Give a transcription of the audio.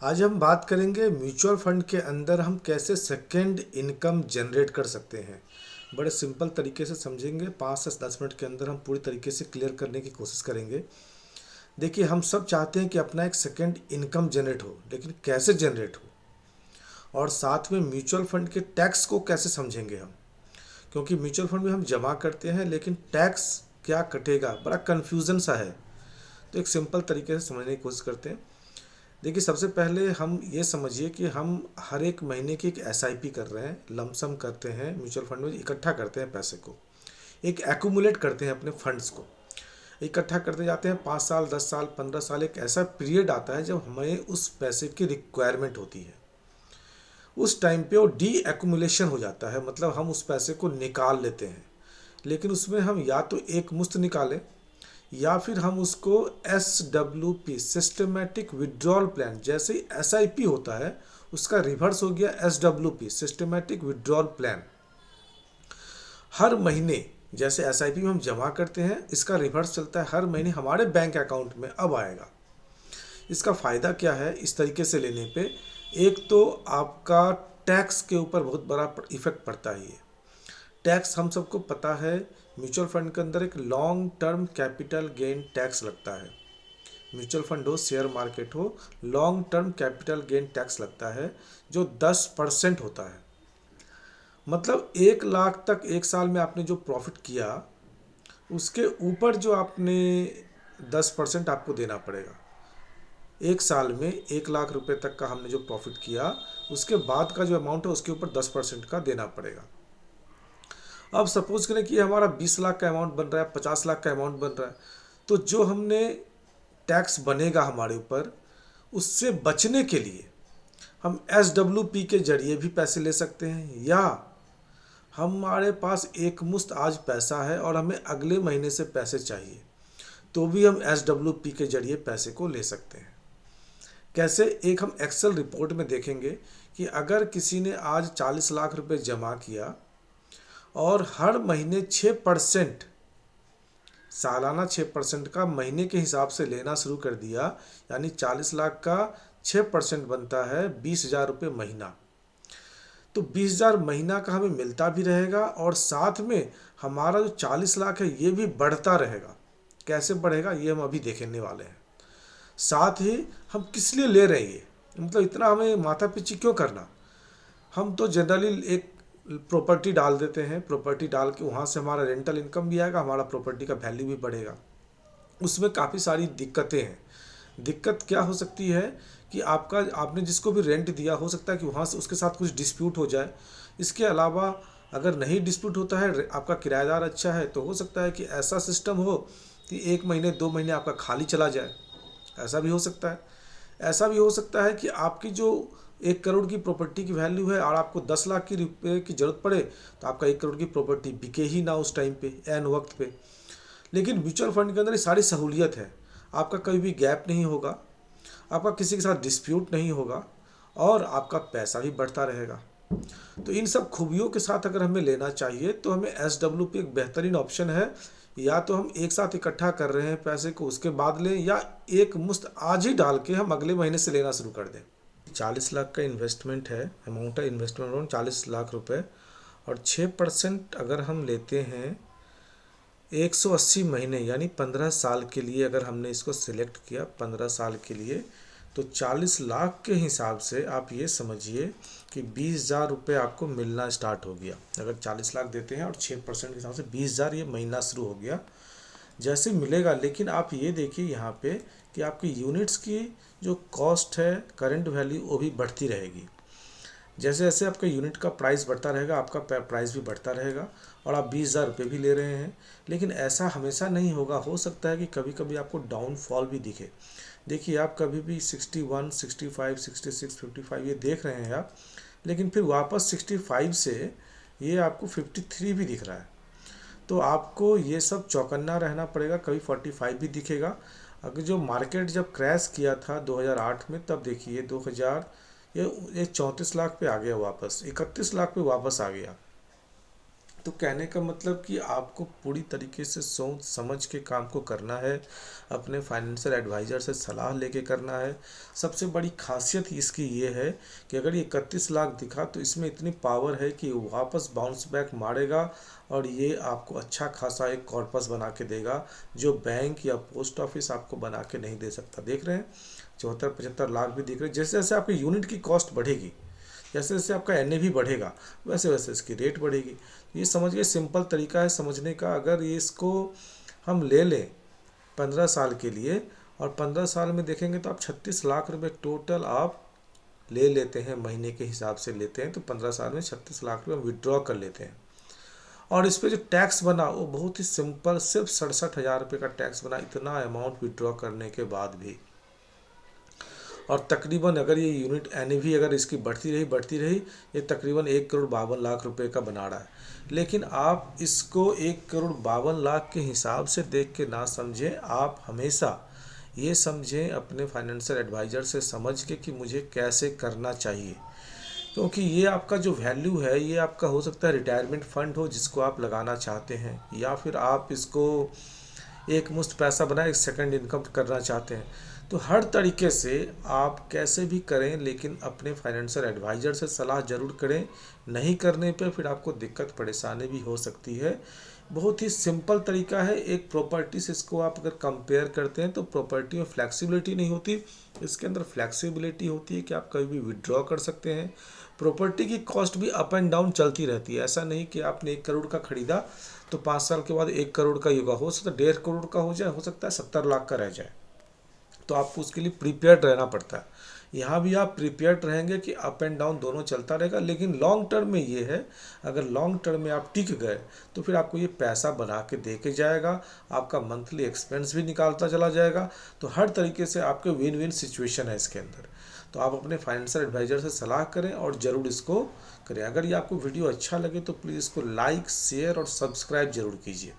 आज हम बात करेंगे म्यूचुअल फंड के अंदर हम कैसे सेकंड इनकम जनरेट कर सकते हैं। बड़े सिंपल तरीके से समझेंगे, 5 से 10 मिनट के अंदर हम पूरी तरीके से क्लियर करने की कोशिश करेंगे। देखिए, हम सब चाहते हैं कि अपना एक सेकंड इनकम जनरेट हो, लेकिन कैसे जनरेट हो, और साथ में म्यूचुअल फंड के टैक्स को कैसे समझेंगे हम, क्योंकि म्यूचुअल फंड में हम जमा करते हैं लेकिन टैक्स क्या कटेगा, बड़ा कन्फ्यूज़न सा है। तो एक सिंपल तरीके से समझने की कोशिश करते हैं। देखिए, सबसे पहले हम ये समझिए कि हम हर एक महीने की एक एसआईपी कर रहे हैं, लमसम करते हैं, म्यूचुअल फंड में इकट्ठा करते हैं पैसे को, एक एक्यूमुलेट करते हैं अपने फंड्स को, इकट्ठा करते जाते हैं। 5 साल, 10 साल, 15 साल, एक ऐसा पीरियड आता है जब हमें उस पैसे की रिक्वायरमेंट होती है। उस टाइम पे वो डी एक्यूमुलेशन हो जाता है, मतलब हम उस पैसे को निकाल लेते हैं। लेकिन उसमें हम या तो एक मुश्त निकालें या फिर हम उसको SWP सिस्टमेटिक विड्रॉल प्लान, जैसे ही SIP होता है उसका रिवर्स हो गया SWP सिस्टमेटिक विड्रॉल प्लान। हर महीने जैसे SIP में हम जमा करते हैं, इसका रिवर्स चलता है, हर महीने हमारे बैंक अकाउंट में अब आएगा। इसका फ़ायदा क्या है इस तरीके से लेने पे? एक तो आपका टैक्स के ऊपर बहुत बड़ा इफेक्ट पड़ता है। टैक्स हम सबको पता है, म्यूचुअल फंड के अंदर एक long term capital gain tax लगता है। म्यूचुअल फंड हो, शेयर मार्केट हो, long term capital gain tax लगता है जो 10% होता है। मतलब 1 लाख तक एक साल में आपने जो प्रॉफिट किया, उसके ऊपर जो आपने 10% आपको देना पड़ेगा। एक साल में 1 लाख रुपए तक का हमने जो प्रॉफिट किया, उसके बाद का जो अमाउंट है उसके ऊपर 10% का देना पड़ेगा। अब सपोज करें कि हमारा 20 लाख का अमाउंट बन रहा है, 50 लाख का अमाउंट बन रहा है, तो जो हमने टैक्स बनेगा हमारे ऊपर, उससे बचने के लिए हम SWP के जरिए भी पैसे ले सकते हैं, या हमारे पास एक मुश्त आज पैसा है और हमें अगले महीने से पैसे चाहिए, तो भी हम SWP के जरिए पैसे को ले सकते हैं। कैसे? एक हम एक्सेल रिपोर्ट में देखेंगे कि अगर किसी ने आज 40 लाख रुपए जमा किया और हर महीने 6%, सालाना 6% का महीने के हिसाब से लेना शुरू कर दिया, यानी 40 लाख का 6% बनता है 20,000 रुपये महीना। तो 20,000 महीना का हमें मिलता भी रहेगा और साथ में हमारा जो 40 लाख है ये भी बढ़ता रहेगा। कैसे बढ़ेगा ये हम अभी देखने वाले हैं। साथ ही हम किस लिए ले रहे हैं ये, मतलब इतना हमें माथा पीछी क्यों करना। हम तो जनरली एक प्रॉपर्टी डाल देते हैं, प्रॉपर्टी डाल के वहाँ से हमारा रेंटल इनकम भी आएगा, हमारा प्रॉपर्टी का वैल्यू भी बढ़ेगा। उसमें काफ़ी सारी दिक्कतें हैं। दिक्कत क्या हो सकती है कि आपने जिसको भी रेंट दिया, हो सकता है कि वहाँ से उसके साथ कुछ डिस्प्यूट हो जाए। इसके अलावा अगर नहीं डिस्प्यूट होता है, आपका किराएदार अच्छा है, तो हो सकता है कि ऐसा सिस्टम हो कि 1 महीने 2 महीने आपका खाली चला जाए, ऐसा भी हो सकता है। ऐसा भी हो सकता है कि आपकी जो 1 करोड़ की प्रॉपर्टी की वैल्यू है और आपको 10 लाख की रुपये की ज़रूरत पड़े, तो आपका 1 करोड़ की प्रॉपर्टी बिके ही ना उस टाइम पे, एन वक्त पे। लेकिन म्यूचुअल फंड के अंदर ये सारी सहूलियत है। आपका कभी भी गैप नहीं होगा, आपका किसी के साथ डिस्प्यूट नहीं होगा और आपका पैसा भी बढ़ता रहेगा। तो इन सब खूबियों के साथ अगर हमें लेना चाहिए तो हमें SWP एक बेहतरीन ऑप्शन है। या तो हम एक साथ इकट्ठा कर रहे हैं पैसे को, उसके बाद लें, या एक मुश्त आज ही डाल के हम अगले महीने से लेना शुरू कर दें। 40 लाख का इन्वेस्टमेंट है, अमाउंट है इन्वेस्टमेंट अमाउंट 40 लाख रुपए, और 6% अगर हम लेते हैं 180 महीने यानी 15 साल के लिए, अगर हमने इसको सिलेक्ट किया 15 साल के लिए, तो 40 लाख के हिसाब से आप ये समझिए कि 20,000 रुपये आपको मिलना स्टार्ट हो गया। अगर 40 लाख देते हैं और 6% के हिसाब से 20,000 ये महीना शुरू हो गया, जैसे मिलेगा। लेकिन आप ये देखिए यहाँ पे कि आपकी यूनिट्स की जो कॉस्ट है, करंट वैल्यू, वो भी बढ़ती रहेगी। जैसे जैसे आपका यूनिट का प्राइस बढ़ता रहेगा, आपका प्राइस भी बढ़ता रहेगा, और आप 20,000 रुपये भी ले रहे हैं। लेकिन ऐसा हमेशा नहीं होगा, हो सकता है कि कभी कभी आपको डाउनफॉल भी दिखे। देखिए, आप कभी भी 61, 65, 66, 55 ये देख रहे हैं आप, लेकिन फिर वापस 65 से ये आपको 53 भी दिख रहा है। तो आपको ये सब चौकन्ना रहना पड़ेगा, कभी 45 भी दिखेगा। अगर जो मार्केट जब क्रैश किया था 2008 में, तब देखिए 2000 ये 34 लाख पे आ गया, वापस 31 लाख पे वापस आ गया। तो कहने का मतलब कि आपको पूरी तरीके से सोच समझ के काम को करना है, अपने फाइनेंशियल एडवाइज़र से सलाह लेके करना है। सबसे बड़ी खासियत इसकी ये है कि अगर ये 31 लाख दिखा तो इसमें इतनी पावर है कि वापस बाउंस बैक मारेगा और ये आपको अच्छा खासा एक कॉर्पस बना के देगा, जो बैंक या पोस्ट ऑफिस आपको बना के नहीं दे सकता। देख रहे हैं 74-75 लाख भी दिख रहे हैं। जैसे जैसे आपकी यूनिट की कॉस्ट बढ़ेगी, जैसे जैसे आपका एनएवी बढ़ेगा, वैसे वैसे इसकी रेट बढ़ेगी। ये समझिए सिंपल तरीका है समझने का। अगर ये इसको हम ले लें 15 साल के लिए और 15 साल में देखेंगे तो आप 36 लाख रुपए टोटल आप ले लेते हैं, महीने के हिसाब से लेते हैं, तो 15 साल में 36 लाख रुपये हम विड्रॉ कर लेते हैं। और इस पर जो टैक्स बना वो बहुत ही सिंपल, सिर्फ 67,000 रुपये का टैक्स बना, इतना अमाउंट विड्रॉ करने के बाद भी। और तकरीबन अगर ये यूनिट एनएवी अगर इसकी बढ़ती रही ये तकरीबन 1,52,00,000 रुपये का बना रहा है। लेकिन आप इसको 1,52,00,000 के हिसाब से देख के ना समझें, आप हमेशा ये समझें अपने फाइनेंशियल एडवाइज़र से समझ के कि मुझे कैसे करना चाहिए। क्योंकि ये आपका जो वैल्यू है ये आपका हो सकता है रिटायरमेंट फंड हो जिसको आप लगाना चाहते हैं, या फिर आप इसको एक मुश्त पैसा बनाए एक सेकंड इनकम करना चाहते हैं। तो हर तरीके से आप कैसे भी करें, लेकिन अपने फाइनेंशियल एडवाइज़र से सलाह ज़रूर करें। नहीं करने पे फिर आपको दिक्कत परेशानी भी हो सकती है। बहुत ही सिंपल तरीका है। एक प्रॉपर्टी से इसको आप अगर कंपेयर करते हैं तो प्रॉपर्टी में फ्लेक्सिबिलिटी नहीं होती, इसके अंदर फ्लेक्सिबिलिटी होती है कि आप कभी भी विड्रॉ कर सकते हैं। प्रॉपर्टी की कॉस्ट भी अप एंड डाउन चलती रहती है। ऐसा नहीं कि आपने 1 करोड़ का खरीदा तो 5 साल के बाद 1 करोड़ का होगा, हो सकता है 1.5 करोड़ का हो जाए, हो सकता है 70 लाख का रह जाए। तो आपको उसके लिए प्रिपेयर्ड रहना पड़ता है। यहाँ भी आप प्रिपेयर्ड रहेंगे कि अप एंड डाउन दोनों चलता रहेगा, लेकिन लॉन्ग टर्म में ये है, अगर लॉन्ग टर्म में आप टिक गए तो फिर आपको ये पैसा बना के दे के जाएगा, आपका मंथली एक्सपेंस भी निकालता चला जाएगा। तो हर तरीके से आपके विन विन सिचुएशन है इसके अंदर। तो आप अपने फाइनेंशियल एडवाइज़र से सलाह करें और ज़रूर इसको करें। अगर ये आपको वीडियो अच्छा लगे तो प्लीज़ इसको लाइक, शेयर और सब्सक्राइब जरूर कीजिए।